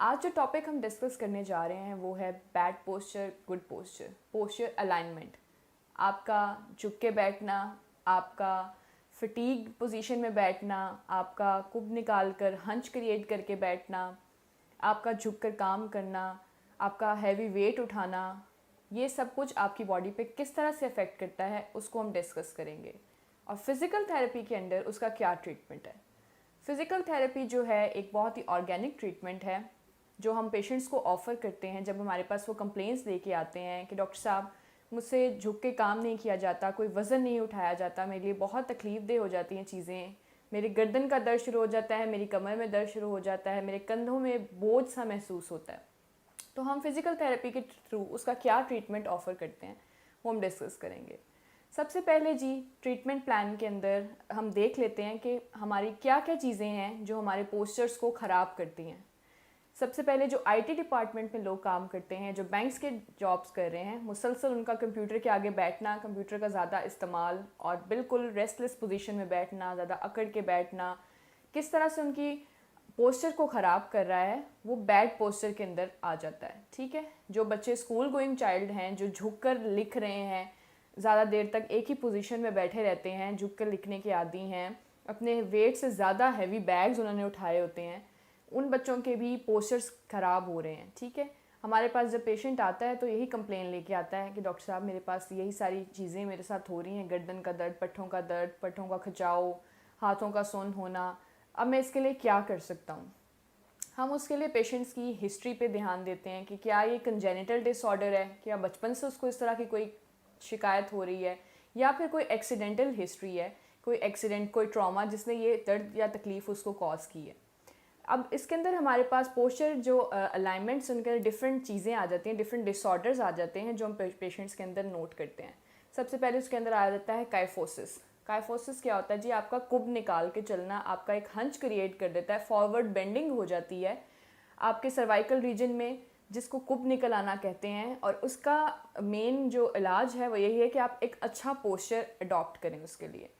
आज जो टॉपिक हम डिस्कस करने जा रहे हैं वो है bad posture, good posture, posture alignment. आपका झुक के बैठना, आपका फटीग पोजीशन में बैठना, आपका कुब निकाल कर हंच क्रिएट करके बैठना, आपका झुक कर काम करना, आपका हैवी वेट उठाना, ये सब कुछ आपकी बॉडी पे किस तरह से अफेक्ट करता है उसको हम डिस्कस करेंगे। और फिज़िकल थेरेपी के अंदर उसका क्या ट्रीटमेंट है। फ़िज़िकल थेरेपी जो है एक बहुत ही ऑर्गेनिक ट्रीटमेंट है जो हम पेशेंट्स को ऑफ़र करते हैं जब हमारे पास वो कंप्लेंट्स लेके आते हैं कि डॉक्टर साहब मुझसे झुक के काम नहीं किया जाता, कोई वज़न नहीं उठाया जाता, मेरे लिए बहुत तकलीफ़ देह हो जाती हैं चीज़ें, मेरे गर्दन का दर्द शुरू हो जाता है, मेरी कमर में दर्द शुरू हो जाता है, मेरे कंधों में बोझ सा महसूस होता है। तो हम फिज़िकल थेरेपी के थ्रू उसका क्या ट्रीटमेंट ऑफ़र करते हैं वो हम डिस्कस करेंगे। सबसे पहले जी ट्रीटमेंट प्लान के अंदर हम देख लेते हैं कि हमारी क्या क्या चीज़ें हैं जो हमारे पोस्चर्स को ख़राब करती हैं। सबसे पहले जो आईटी डिपार्टमेंट में लोग काम करते हैं, जो बैंक्स के जॉब्स कर रहे हैं, मुसलसल उनका कंप्यूटर के आगे बैठना, कंप्यूटर का ज़्यादा इस्तेमाल और बिल्कुल रेस्टलेस पोजीशन में बैठना, ज़्यादा अकड़ के बैठना, किस तरह से उनकी पोस्चर को ख़राब कर रहा है, वो बैड पोस्चर के अंदर आ जाता है। ठीक है, जो बच्चे स्कूल गोइंग चाइल्ड हैं, जो झुक कर लिख रहे हैं, ज़्यादा देर तक एक ही पोजीशन में बैठे रहते हैं, झुक कर लिखने के आदी हैं, अपने वेट से ज़्यादा हैवी बैग्स उन्होंने उठाए होते हैं, उन बच्चों के भी पोस्चर्स ख़राब हो रहे हैं। ठीक है, हमारे पास जब पेशेंट आता है तो यही कंप्लेन लेके आता है कि डॉक्टर साहब मेरे पास यही सारी चीज़ें मेरे साथ हो रही हैं, गर्दन का दर्द, पट्ठों का खिंचाव, हाथों का सुन्न होना, अब मैं इसके लिए क्या कर सकता हूँ। हम उसके लिए पेशेंट्स की हिस्ट्री पे ध्यान देते हैं कि क्या ये कंजेनिटल डिसऑर्डर है, क्या बचपन से उसको इस तरह की कोई शिकायत हो रही है, या फिर कोई एक्सीडेंटल हिस्ट्री है, कोई एक्सीडेंट, कोई ट्रॉमा जिसने ये दर्द या तकलीफ़ उसको कॉज की है। अब इसके अंदर हमारे पास पोस्चर जो अलाइनमेंट्स, उनके डिफरेंट चीज़ें आ जाती हैं, डिफरेंट डिसऑर्डर्स आ जाते हैं जो हम पेशेंट्स के अंदर नोट करते हैं। सबसे पहले उसके अंदर आ जाता है काइफोसिस। काइफोसिस क्या होता है जी? आपका कुब निकाल के चलना, आपका एक हंच क्रिएट कर देता है, फॉरवर्ड बेंडिंग हो जाती है आपके सर्वाइकल रीजन में, जिसको कुब निकल आना कहते हैं। और उसका मेन जो इलाज है वो यही है कि आप एक अच्छा पोस्चर अडॉप्ट करें उसके लिए।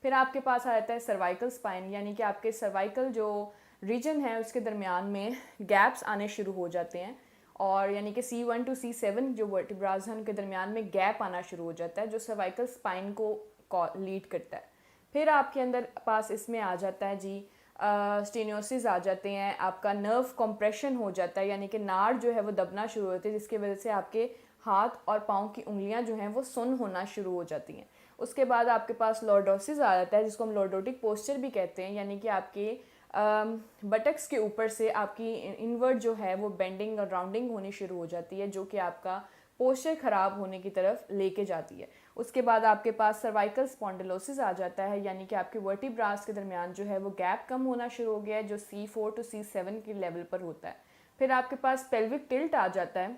फिर आपके पास आ जाता है सर्वाइकल स्पाइन, यानी कि आपके सर्वाइकल जो रीजन है उसके दरमियान में गैप्स आने शुरू हो जाते हैं, और यानी कि C1 to C7 जो वर्टिब्राज हैं उनके दरमियान में गैप आना शुरू हो जाता है जो सर्वाइकल स्पाइन को लीड करता है। फिर आपके अंदर पास इसमें आ जाता है जी स्टेनोसिस आ जाते हैं, आपका नर्व कंप्रेशन हो जाता है, यानी कि नाड़ जो है वो दबना शुरू होती है, जिसकी वजह से आपके हाथ और पाँव की उंगलियां जो हैं वो सुन्न होना शुरू हो जाती हैं। उसके बाद आपके पास लॉर्डोसिस आ जाता है, जिसको हम लॉर्डोटिक पोस्चर भी कहते हैं, यानी कि आपके बटक्स के ऊपर से आपकी इनवर्ड जो है वो बेंडिंग और राउंडिंग होनी शुरू हो जाती है, जो कि आपका पोस्चर ख़राब होने की तरफ लेके जाती है। उसके बाद आपके पास सर्वाइकल स्पॉन्डिलोसिस आ जाता है, यानी कि आपके वर्टिब्रास के दरमियान जो है वो गैप कम होना शुरू हो गया है, जो C4 to C7 के लेवल पर होता है। फिर आपके पास पेल्विक टिल्ट आ जाता है।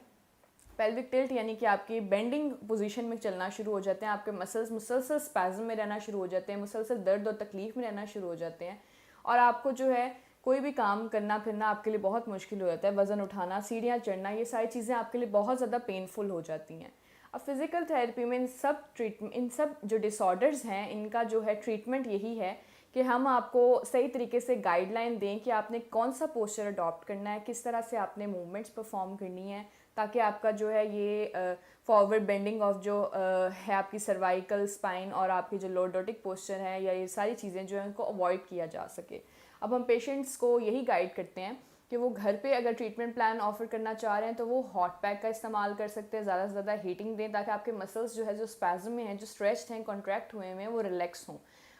पेल्विक टिल्ट यानी कि आपकी बेंडिंग पोजीशन में चलना शुरू हो जाते हैं, आपके मसल्स मुसलसल स्पैज़म में रहना शुरू हो जाते हैं, मुसलसल दर्द और तकलीफ़ में रहना शुरू हो जाते हैं, और आपको जो है कोई भी काम करना फिरना आपके लिए बहुत मुश्किल हो जाता है, वज़न उठाना, सीढ़ियाँ चढ़ना, ये सारी चीज़ें आपके लिए बहुत ज़्यादा पेनफुल हो जाती हैं। अब फिज़िकल थेरेपी में इन सब जो डिसऑर्डर्स हैं इनका जो है ट्रीटमेंट यही है कि हम आपको सही तरीके से गाइडलाइन दें कि आपने कौन सा पोस्चर अडॉप्ट करना है, किस तरह से आपने मूवमेंट्स परफॉर्म करनी है, ताकि आपका जो है ये फॉरवर्ड बेंडिंग ऑफ जो है आपकी सर्वाइकल स्पाइन और आपकी जो लॉर्डोटिक पोस्चर है, या ये सारी चीज़ें जो हैं उनको अवॉइड किया जा सके। अब हम पेशेंट्स को यही गाइड करते हैं कि वो घर पे अगर ट्रीटमेंट प्लान ऑफर करना चाह रहे हैं तो वो हॉट पैक का इस्तेमाल कर सकते हैं, ज़्यादा से ज़्यादा हीटिंग दें, ताकि आपके मसल्स जो है जो स्पैज़म में हैं, जो स्ट्रेच्ड हैं, कॉन्ट्रैक्ट हुए हैं, वो रिलैक्स हों।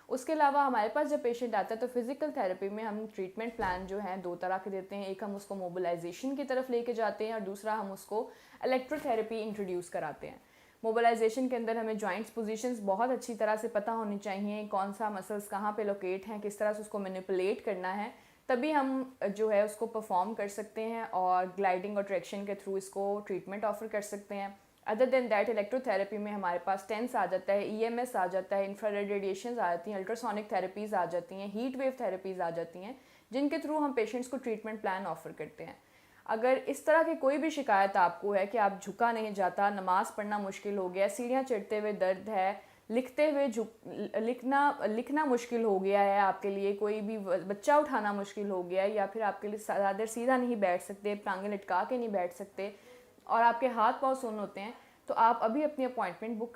उसके अलावा हमारे पास जब पेशेंट आता है तो फिज़िकल थेरेपी में हम ट्रीटमेंट प्लान जो है दो तरह के देते हैं। एक हम उसको मोबिलाइजेशन की तरफ लेके जाते हैं, और दूसरा हम उसको इलेक्ट्रोथेरेपी इंट्रोड्यूस कराते हैं। मोबिलाइजेशन के अंदर हमें जॉइंट्स पोजीशंस बहुत अच्छी तरह से पता होनी चाहिए, कौन सा मसल्स कहाँ पे लोकेट हैं, किस तरह से उसको मैनिपुलेट करना है, तभी हम जो है उसको परफॉर्म कर सकते हैं और ग्लाइडिंग और ट्रैक्शन के थ्रू इसको ट्रीटमेंट ऑफर कर सकते हैं। अदर देन दैट इलेक्ट्रोथेरेपी में हमारे पास टेंस आ जाता है, EMS आ जाता है, इंफ्रारेड रेडिएशंस आ जाती हैं, अल्ट्रासोनिक थेरेपीज़ आ जाती हैं, हीट वेव थेरेपीज़ आ जाती हैं, जिनके थ्रू हम पेशेंट्स को ट्रीटमेंट प्लान ऑफर करते हैं। अगर इस तरह की कोई भी शिकायत आपको है कि आप झुका नहीं जाता, नमाज़ पढ़ना मुश्किल हो गया, सीढ़ियाँ चढ़ते हुए दर्द है, लिखते हुए लिखना मुश्किल हो गया है आपके लिए, कोई भी बच्चा उठाना मुश्किल हो गया है, या फिर आपके लिए ज़्यादा सीधा नहीं बैठ सकते, टांगें लटका के नहीं बैठ सकते और आपके हाथ पाँव सुन्न होते हैं, तो आप अभी अपनी अपॉइंटमेंट बुक